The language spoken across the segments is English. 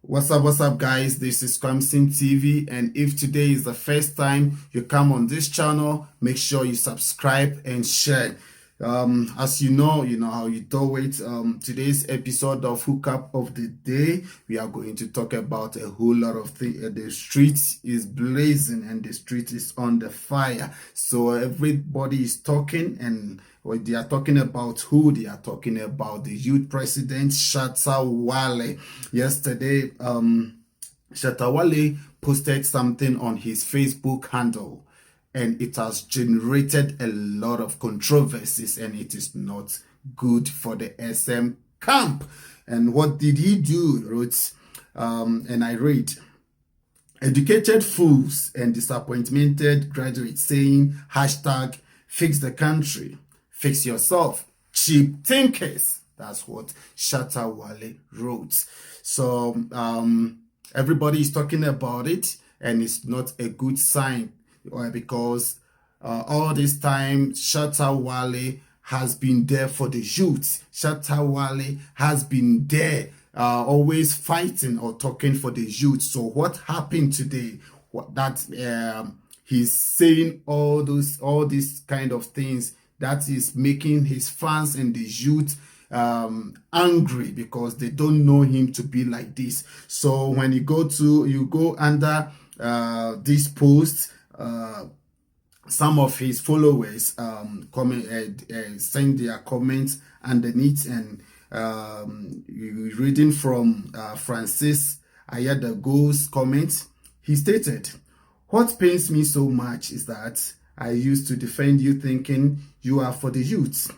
What's up, guys? This is Kamsin TV, and if today is the first time you come on this channel, make sure you subscribe and share. As you know how you do it. Today's episode of Hookup of the Day, we are going to talk about a whole lot of things. The street is blazing and the street is on the fire. So everybody is talking, and what they are talking about, who they are talking about, the youth president Shatta Wale. Yesterday, Shatta Wale posted something on his Facebook handle, and it has generated a lot of controversies, and it is not good for the SM camp. And what did he do? Wrote, and I read, educated fools and disappointed graduates saying hashtag fix the country, fix yourself, cheap thinkers. That's what Shatta Wale wrote. So everybody is talking about it, and it's not a good sign because all this time Shatta Wale has been there for the youth. Shatta Wale has been there, always fighting or talking for the youth. So what happened today? He's saying all these kind of things that is making his fans and the youth angry because they don't know him to be like this. So when you go under this post, some of his followers send their comments underneath, and reading from Francis Ayadago's comment, he stated, "What pains me so much is that I used to defend you thinking you are for the youth.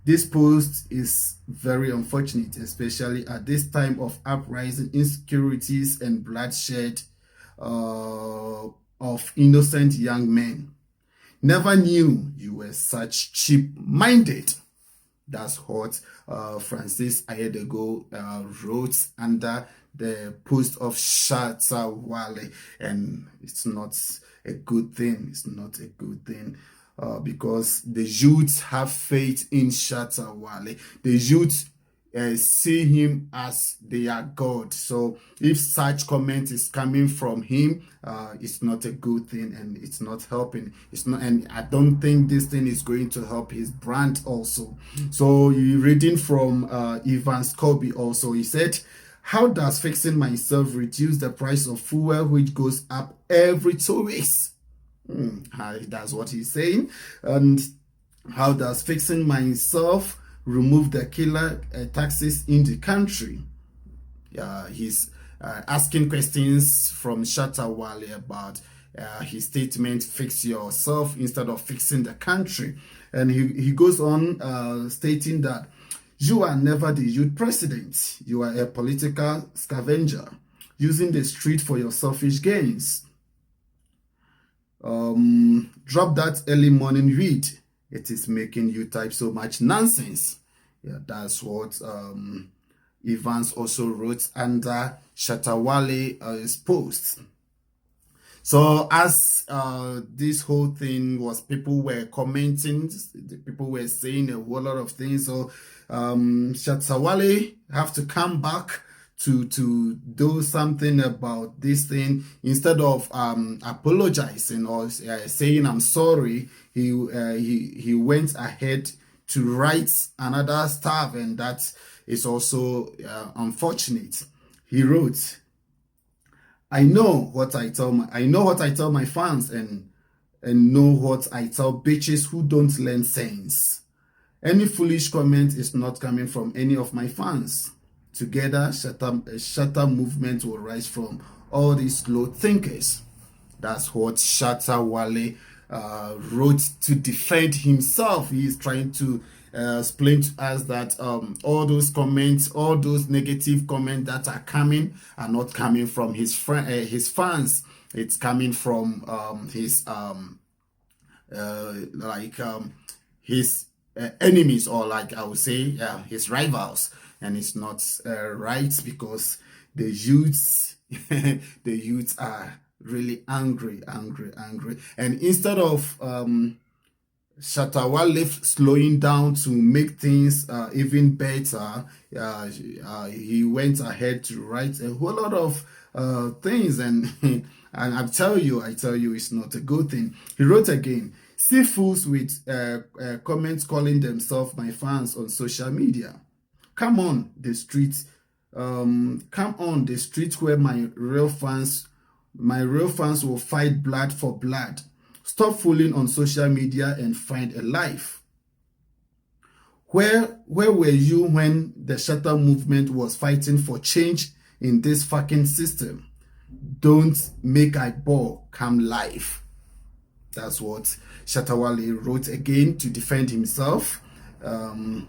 This post is very unfortunate, especially at this time of uprising insecurities and bloodshed of innocent young men. Never knew you were such cheap-minded." That's what Francis Ayedego wrote under the post of Shatta Wale, and it's not a good thing. It's not a good thing. Because the youths have faith in Shatta Wale. The youths see him as their God. So if such comment is coming from him, it's not a good thing, and it's not helping. It's not, and I don't think this thing is going to help his brand also. So you're reading from Ivan Scobie also. He said, "How does fixing myself reduce the price of fuel, which goes up every 2 weeks?" That's what he's saying. And how does fixing myself remove the killer taxes in the country? He's asking questions from Shatta Wale about his statement, "Fix yourself instead of fixing the country." And he goes on stating that you are never the youth president. You are a political scavenger using the street for your selfish gains. Drop that early morning read. It is making you type so much nonsense. That's what Evans also wrote under Shatta Wale's post. So as this whole thing was, people were commenting, people were saying a whole lot of things. So Shatta Wale have to come back to do something about this thing. Instead of apologizing or saying I'm sorry, he went ahead to write another stuff, and that is also unfortunate. He wrote, I know what I tell my fans, and know what I tell bitches who don't learn sense. Any foolish comment is not coming from any of my fans. Together, Shatta movement will rise from all these low thinkers. That's what Shatta Wale wrote to defend himself. He is trying to explain to us that all those comments, all those negative comments that are coming are not coming from his fans. It's coming from his enemies, or like I would say, his rivals. And it's not right, because the youths, the youths are really angry. And instead of Shatta Wale slowing down to make things even better. He went ahead to write a whole lot of things, and and I tell you, it's not a good thing. He wrote again, see fools with comments calling themselves my fans on social media. Come on the streets, come on the streets where my real fans will fight blood for blood. Stop fooling on social media and find a life. Where were you when the Shatta movement was fighting for change in this fucking system? Don't make I bore come life. That's what Shatta Wale wrote again to defend himself. And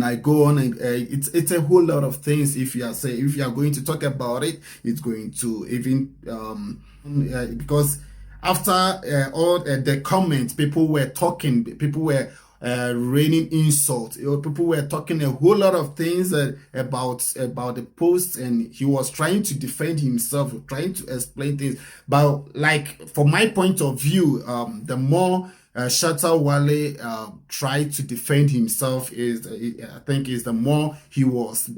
I go on, and it's a whole lot of things. If you are going to talk about it, it's going to even because after all the comments, people were talking, people were raining insults. People were talking a whole lot of things about the post, and he was trying to defend himself, trying to explain things. But like, from my point of view, the more Shatta Wale tried to defend himself, I think is the more he was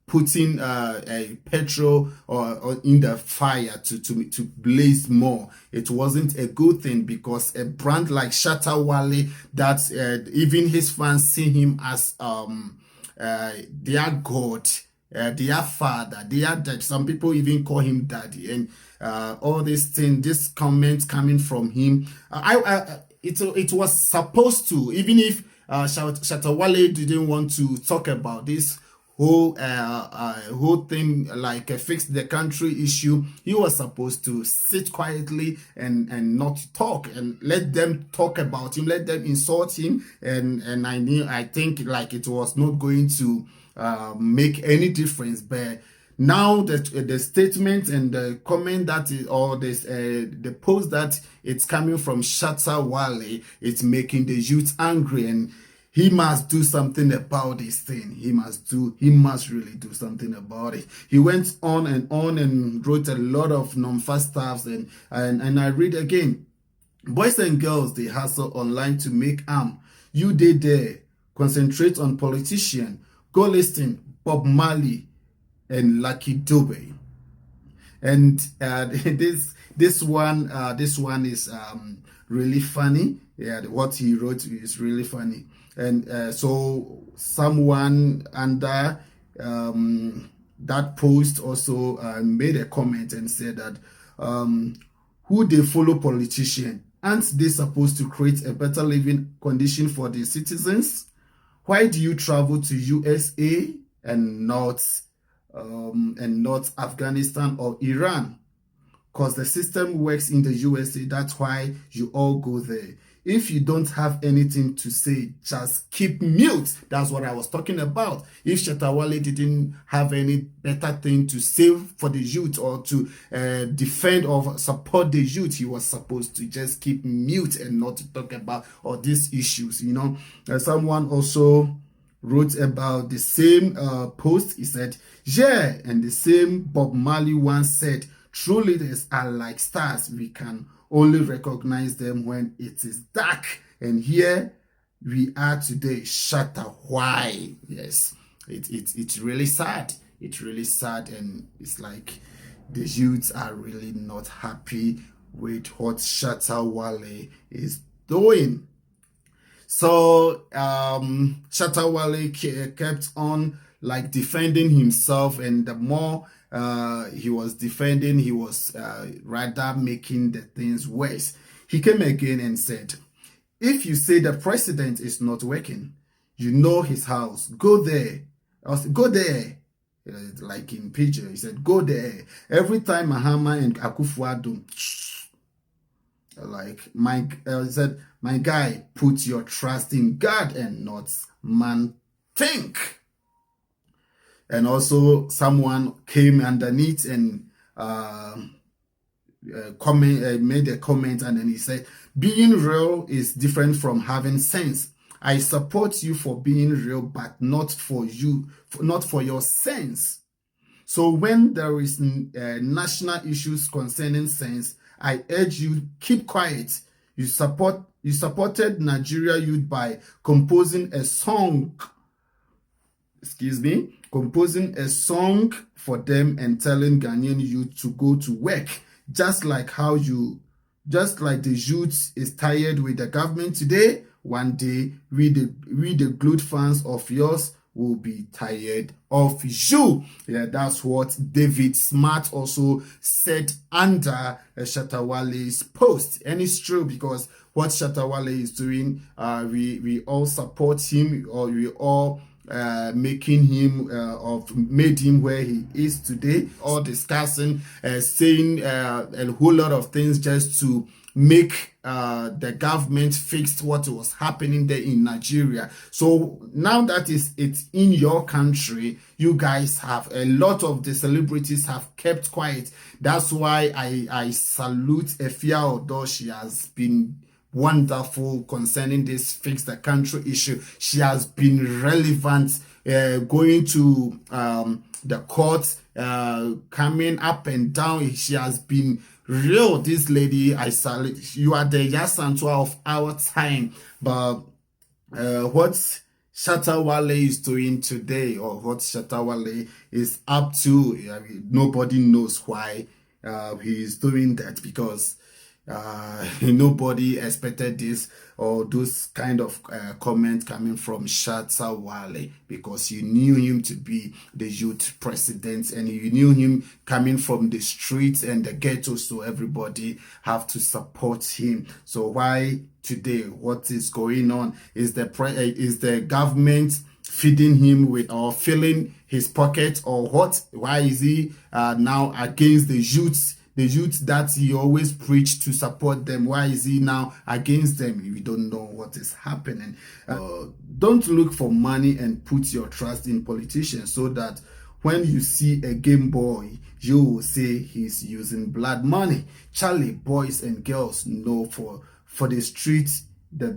putting a petrol or in the fire to blaze more. It wasn't a good thing, because a brand like Shatta Wale, that even his fans see him as their god, their father, their dad. Some people even call him daddy, and all these things, this comment coming from him, it was supposed to, even if Shatta Wale didn't want to talk about this whole thing, like fix the country issue, he was supposed to sit quietly and not talk, and let them talk about him, let them insult him, and I think like it was not going to make any difference. But now that the statement and the comment that is, or this the post that it's coming from Shatta Wale, it's making the youth angry, and he must do something about this thing. He must really do something about it. He went on and wrote a lot of non-fast stuffs, and I read again. Boys and girls, they hustle online to make arm. You there, concentrate on politician. Go listen Bob Marley and Lucky Dube. And this one is really funny. Yeah, what he wrote is really funny. And so someone under that post also made a comment and said that who they follow politician, aren't they supposed to create a better living condition for the citizens? Why do you travel to USA and not Afghanistan or Iran? Because the system works in the USA, that's why you all go there. If you don't have anything to say, just keep mute. That's what I was talking about. If Shatta Wale didn't have any better thing to say for the youth, or to defend or support the youth, he was supposed to just keep mute and not talk about all these issues, you know. Someone also wrote about the same post. He said, yeah, and the same Bob Marley once said, true leaders are like stars. We can only recognize them when it is dark. And here we are today, Shatta Wale. Yes, it's really sad. It's really sad, and it's like the youths are really not happy with what Shatta Wale is doing. So Shatta Wale kept on like defending himself, and the more he was defending, he was rather making the things worse. He came again and said, if you say the president is not working, you know his house, go there. Go there. Like in Pidgin, he said, go there. Every time Mahama and Akufo-Addo, like he said, my guy, put your trust in God and not man think. And also someone came underneath and made a comment, and then he said, being real is different from having sense. I support you for being real, but not for your sense. So when there is national issues concerning sense, I urge you, keep quiet. You supported Nigeria youth by composing a song, composing a song for them and telling Ghanaian youth to go to work, just like the youth is tired with the government today. One day, we the glued fans of yours will be tired of you. Yeah, that's what David Smart also said under Shatta Wale's post. And it's true, because what Shatta Wale is doing, we all support him, or we all made him where he is today, all discussing, saying a whole lot of things just to make the government fix what was happening there in Nigeria. So now that it's in your country, you guys have a lot of the celebrities have kept quiet. That's why I salute Efia Odo. She has been wonderful concerning this fix the country issue. She has been relevant, going to the courts, coming up and down. She has been real. This lady, I salute. You are the Yasantua of our time. But what Shatta Wale is doing today, or what Shatta Wale is up to, nobody knows why he is doing that, because nobody expected this or those kind of comments coming from Shatta Wale, because you knew him to be the youth president, and you knew him coming from the streets and the ghettos, so everybody have to support him. So why today, what is going on? Is the government feeding him with, or filling his pocket, or what? Why is he now against the youths? The youth that he always preached to support them, why is he now against them? We don't know what is happening. Don't look for money and put your trust in politicians, so that when you see a Game Boy, you will say he's using blood money. Charlie, boys and girls know for the streets that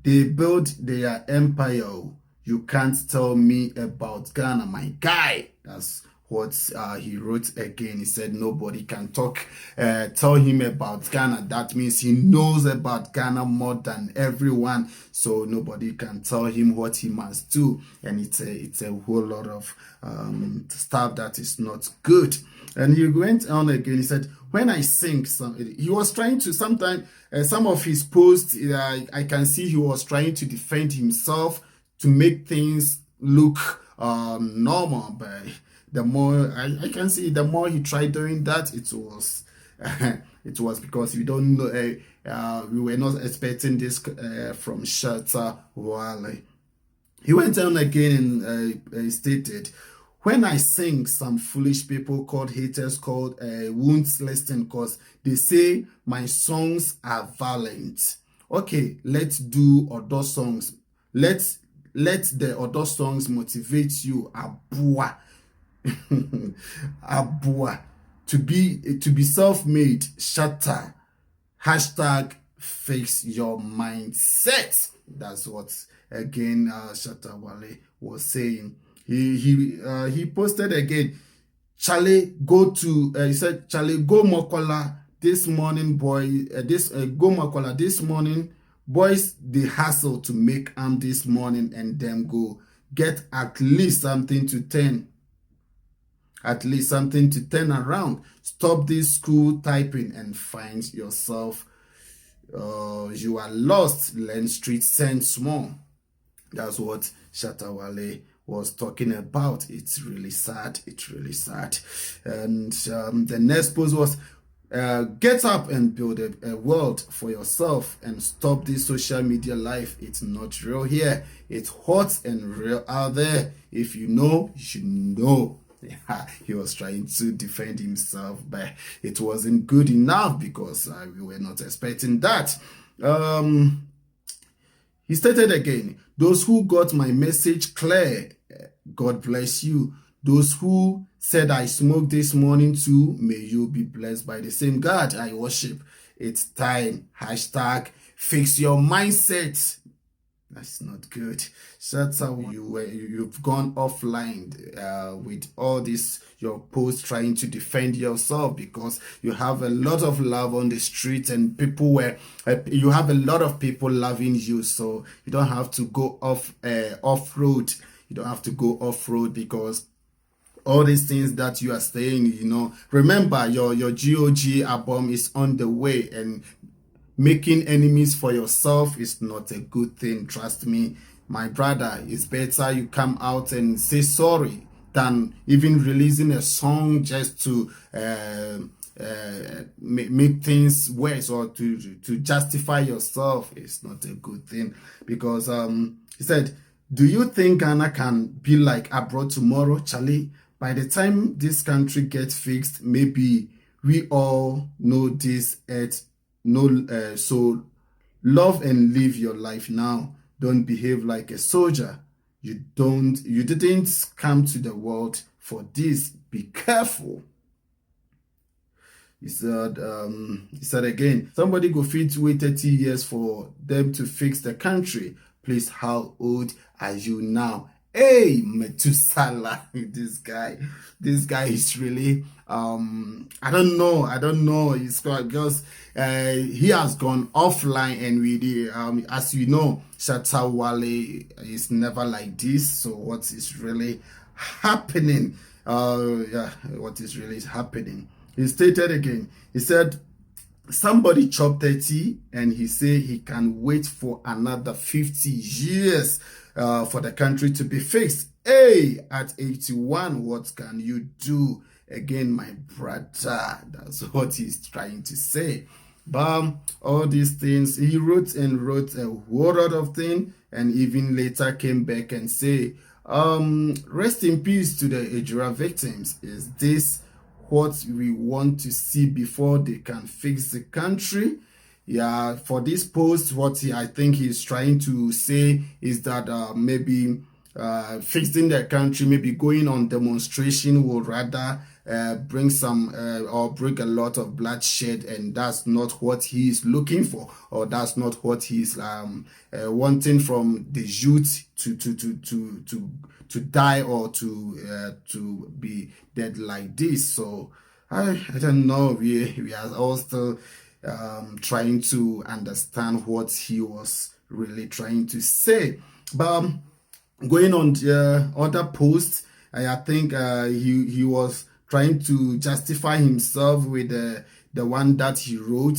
they build their empire. You can't tell me about Ghana, my guy. That's what he wrote again. He said nobody can tell him about Ghana. That means he knows about Ghana more than everyone, so nobody can tell him what he must do. And it's a whole lot of stuff that is not good. And he went on again. He said, when I sing, he was trying to, sometimes some of his posts, I can see he was trying to defend himself to make things look normal, but the more I can see, the more he tried doing that, it was it was because we don't know, we were not expecting this from Shatta Wale. He went on again and stated, when I sing, some foolish people called haters won't listen, because they say my songs are violent. Okay, let's do other songs. Let the other songs motivate you. Abua. Abua. To be self-made. Shatta. Hashtag fix your mindset. That's what again Shatta Wale was saying. He posted again. Charlie, he said, Charlie, go Mokola this morning, boy. Go Mokola this morning. Boys, they hustle to make this morning, and them go get at least something to turn around. Stop this school typing and find yourself. You are lost. Learn street sense more. That's what Shatta Wale was talking about. It's really sad. And the next post was, get up and build a world for yourself and stop this social media life. It's not real here. It's hot and real out there. If you know, you should know. Yeah, he was trying to defend himself, but it wasn't good enough, because we were not expecting that. He stated again, those who got my message clear, God bless you. Those who said I smoked this morning too, may you be blessed by the same God I worship. It's time. Hashtag fix your mindset. That's not good. So that's how you've gone offline with all this your post trying to defend yourself because you have a lot of love on the street and people were you have a lot of people loving you, so you don't have to go off road. You don't have to go off road because all these things that you are saying, remember your GOG album is on the way, and making enemies for yourself is not a good thing. Trust me, my brother. It's better you come out and say sorry than even releasing a song just to make things worse or to justify yourself. It's not a good thing because he said, do you think Ghana can be like abroad tomorrow, Charlie? By the time this country gets fixed, maybe we all know this at no. So love and live your life now. Don't behave like a soldier. You didn't come to the world for this. Be careful. He said again, somebody go fit wait 30 years for them to fix the country. Please, how old are you now? Hey, Methuselah, this guy is really, I don't know. It's because he has gone offline and really, as you know, Shatta Wale is never like this. So what is really happening? What is really happening? He stated again, he said, somebody chopped 30 and he said he can wait for another 50 years for the country to be fixed. Hey, at 81, what can you do? Again, my brother, that's what he's trying to say. But all these things, he wrote a whole lot of things, and even later came back and say, rest in peace to the Ejura victims. Is this what we want to see before they can fix the country? Yeah, for this post, I think he's trying to say is that maybe fixing the country, maybe going on demonstration will rather bring some or bring a lot of bloodshed, and that's not what he is looking for, or that's not what he's wanting from the youth to die or to be dead like this. So I don't know. We are all still trying to understand what he was really trying to say. But going on the other post, I think he was trying to justify himself with the one that he wrote,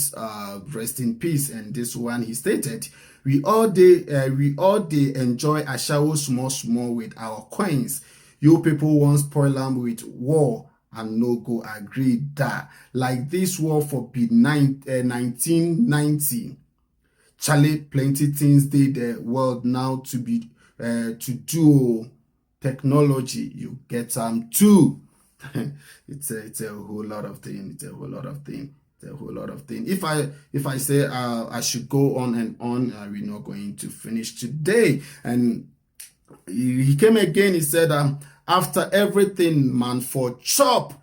rest in peace. And this one he stated, we all day enjoy a shower small with our coins. You people want spoil them with war and no go agree that like this war for 1990. Charlie, plenty things did the world now to be to do technology. You get some too. It's a whole lot of things. If I say I should go on and on, we're not going to finish today. And he came again. He said, after everything, man, for chop,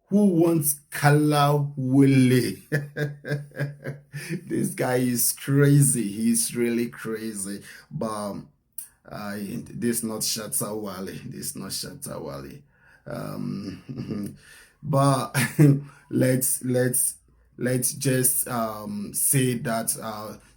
who wants Sellout Wale? This guy is crazy. He's really crazy. But this not Shatta Wale. This not Shatta Wale. But let's just say that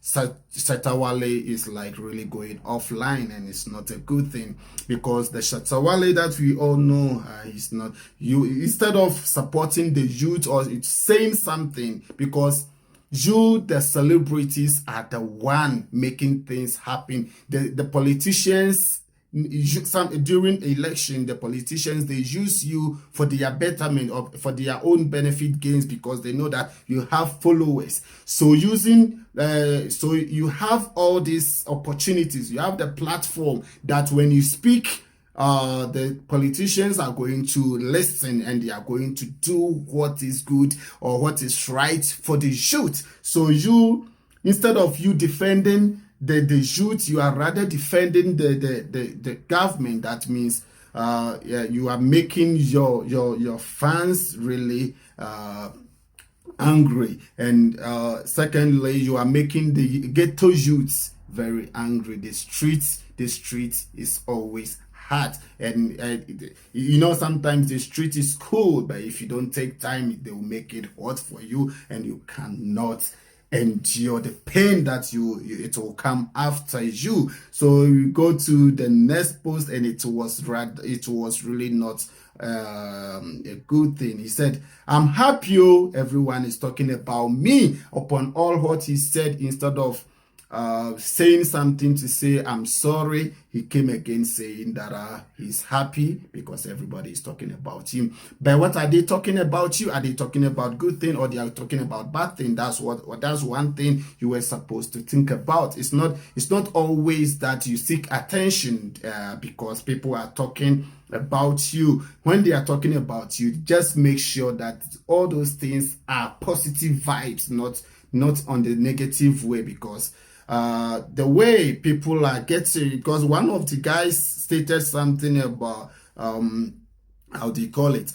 Shatta Wale is like really going offline, and it's not a good thing, because the Shatta Wale that we all know is not you. Instead of supporting the youth or saying something, because you, the celebrities, are the one making things happen. The politicians, during election, the politicians, they use you for their betterment or for their own benefit gains, because they know that you have followers. So so you have all these opportunities, you have the platform that when you speak, the politicians are going to listen, and they are going to do what is good or what is right for the youth. So you, instead of you defending the youth, you are rather defending the government. That means you are making your fans really angry. And secondly, you are making the ghetto youths very angry. The street is always hard. And you know, sometimes the street is cool, but if you don't take time, they will make it hot for you, and you cannot endure the pain that it will come after you. So you go to the next post, and it was really not a good thing. He said, "I'm happy, oh, everyone is talking about me." Upon all what he said, instead of saying something to say I'm sorry, he came again saying that he's happy because everybody is talking about him. But what are they talking about you? Are they talking about good thing, or they are talking about bad thing? That's one thing you were supposed to think about. It's not always that you seek attention because people are talking about you. When they are talking about you, just make sure that all those things are positive vibes, not on the negative way, because the way people are getting, because one of the guys stated something about how do you call it,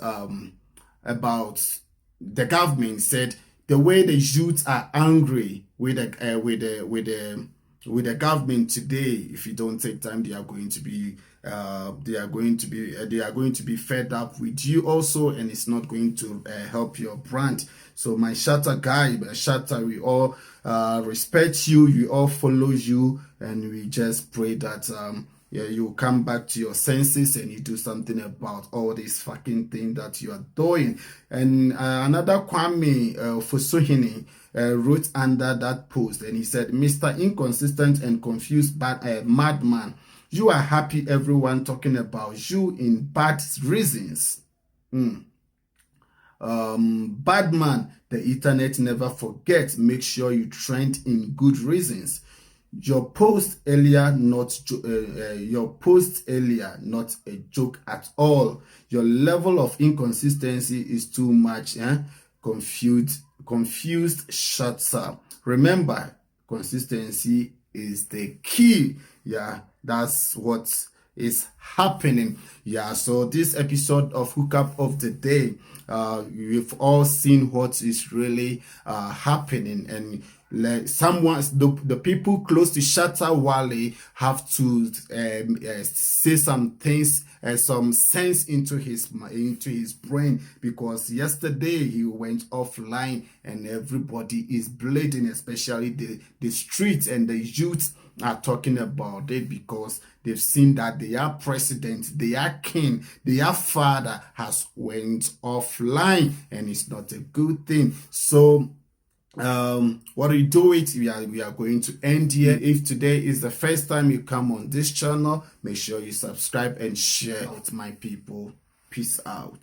about the government. Said the way the youth are angry with the government today, if you don't take time, they are going to be fed up with you also, and it's not going to help your brand. So my Shatta guy, Shatta, we all respect you, we all follow you, and we just pray that you come back to your senses and you do something about all this fucking thing that you are doing. And another Kwame Fosuhini wrote under that post, and he said, "Mr. Inconsistent and Confused Madman, you are happy everyone talking about you in bad reasons. Bad man, the internet never forgets. Make sure you trend in good reasons. Your post earlier, not a joke at all. Your level of inconsistency is too much. Confused Shatta. Remember, consistency is the key." Yeah, that's what is happening. Yeah, so this episode of Hookup of the Day, we've all seen what is really happening, and the people close to Shatta Wale have to say some things, some sense into his brain, because yesterday he went offline and everybody is bleeding, especially the streets and the youth are talking about it, because they've seen that their president, their king, their father has went offline, and it's not a good thing. So what do you do it? We are going to end here. If today is the first time you come on this channel, make sure you subscribe and share with my people. Peace out.